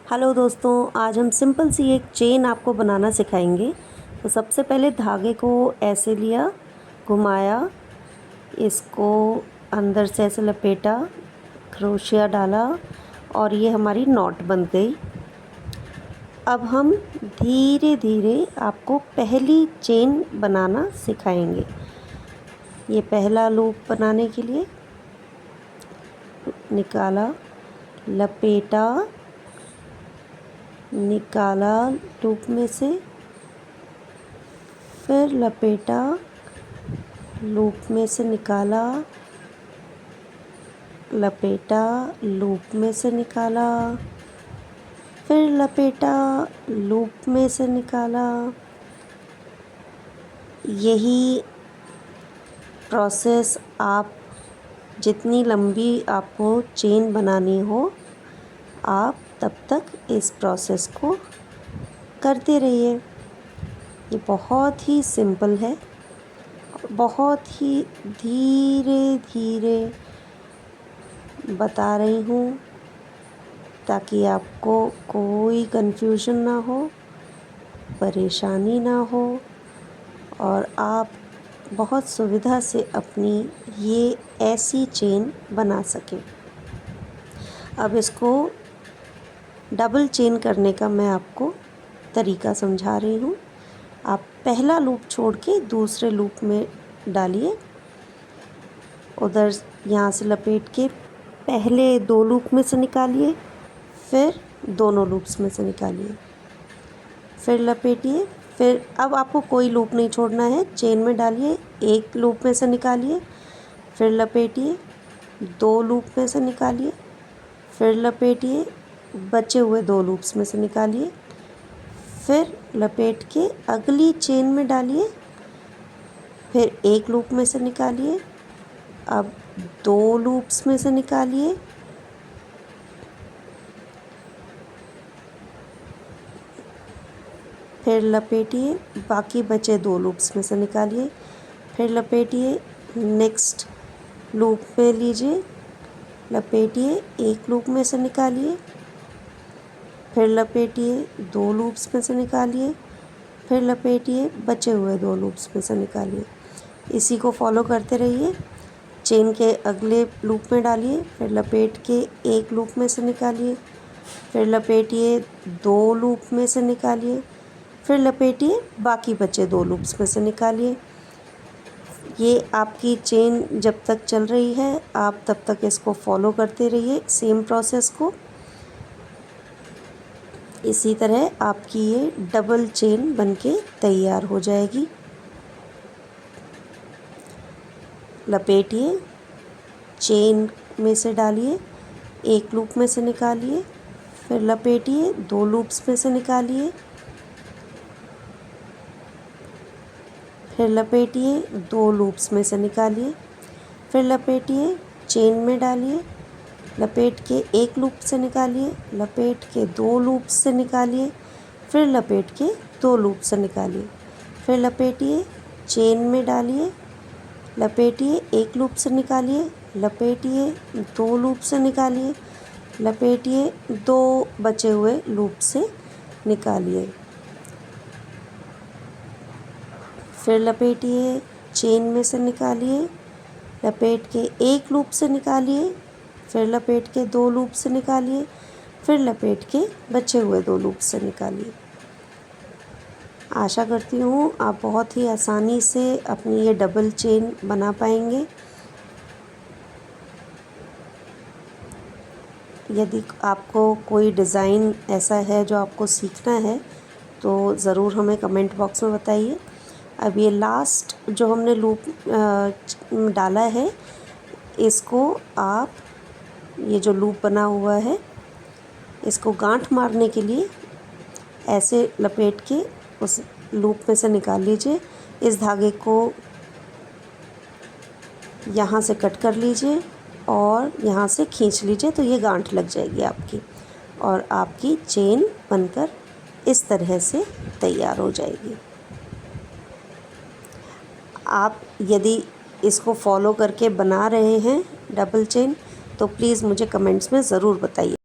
Hello दोस्तों, आज हम सिंपल सी एक चेन आपको बनाना सिखाएंगे। तो सबसे पहले धागे को ऐसे लिया, घुमाया, इसको अंदर से ऐसे लपेटा, क्रोशिया डाला और ये हमारी नॉट बन गई। अब हम धीरे धीरे आपको पहली चेन बनाना सिखाएंगे। ये पहला लूप बनाने के लिए निकाला, लपेटा, निकाला लूप में से, फिर लपेटा, लूप में से निकाला, लपेटा, लूप में से निकाला, फिर लपेटा, लूप में से निकाला। यही प्रोसेस आप जितनी लंबी आपको चेन बनानी हो, आप तब तक इस प्रोसेस को करते रहिए। ये बहुत ही सिंपल है, बहुत ही धीरे धीरे बता रही हूँ ताकि आपको कोई कंफ्यूजन ना हो, परेशानी ना हो और आप बहुत सुविधा से अपनी ये ऐसी चेन बना सकें। अब इसको डबल चेन करने का मैं आपको तरीका समझा रही हूँ। आप पहला लूप छोड़ के दूसरे लूप में डालिए, उधर यहाँ से लपेट के पहले 2 लूप में से निकालिए, फिर दोनों लूप्स में से निकालिए, फिर लपेटिए। फिर अब आपको कोई लूप नहीं छोड़ना है, चेन में डालिए, 1 लूप में से निकालिए, फिर लपेटिए, 2 लूप में से निकालिए, फिर लपेटिए, बचे हुए 2 लूप्स में से निकालिए, फिर लपेट के अगली चेन में डालिए, फिर 1 लूप में से निकालिए, अब 2 लूप्स में से निकालिए, फिर लपेटिए, बाकी बचे 2 लूप्स में से निकालिए, फिर लपेटिए, नेक्स्ट लूप में लीजिए, लपेटिए, 1 लूप में से निकालिए, फिर लपेटिए, 2 लूप्स में से निकालिए, फिर लपेटिए, बचे हुए 2 लूप्स में से निकालिए। इसी को फॉलो करते रहिए। चेन के अगले लूप में डालिए, फिर लपेट के 1 लूप में से निकालिए, फिर लपेटिए, 2 लूप में से निकालिए, फिर लपेटिए, बाकी बचे 2 लूप्स में से निकालिए। ये आपकी चेन जब तक चल रही है, आप तब तक इसको फॉलो करते रहिए, सेम प्रोसेस को। इसी तरह आपकी ये डबल चेन बनके तैयार हो जाएगी। लपेटिए, चेन में से डालिए, 1 लूप में से निकालिए, फिर लपेटिए, 2 लूप्स में से निकालिए, फिर लपेटिए, 2 लूप्स में से निकालिए, फिर लपेटिए, चेन में डालिए, लपेट के 1 लूप से निकालिए, लपेट के 2 लूप से निकालिए, फिर लपेट के 2 लूप से निकालिए, फिर लपेटिए, चेन में डालिए, लपेटिए, 1 लूप से निकालिए, लपेटिए, 2 लूप से निकालिए, लपेटिए, 2 बचे हुए लूप से निकालिए, फिर लपेटिए, चेन में से निकालिए, लपेट के 1 लूप से निकालिए, फिर लपेट के 2 लूप से निकालिए, फिर लपेट के बचे हुए 2 लूप से निकालिए। आशा करती हूँ आप बहुत ही आसानी से अपनी ये डबल चेन बना पाएंगे। यदि आपको कोई डिज़ाइन ऐसा है जो आपको सीखना है तो ज़रूर हमें कमेंट बॉक्स में बताइए। अब ये लास्ट जो हमने लूप डाला है, इसको आप ये जो लूप बना हुआ है, इसको गांठ मारने के लिए ऐसे लपेट के उस लूप में से निकाल लीजिए। इस धागे को यहाँ से कट कर लीजिए और यहाँ से खींच लीजिए, तो ये गांठ लग जाएगी आपकी और आपकी चेन बनकर इस तरह से तैयार हो जाएगी। आप यदि इसको फॉलो करके बना रहे हैं डबल चेन, तो प्लीज़ मुझे कमेंट्स में ज़रूर बताइए।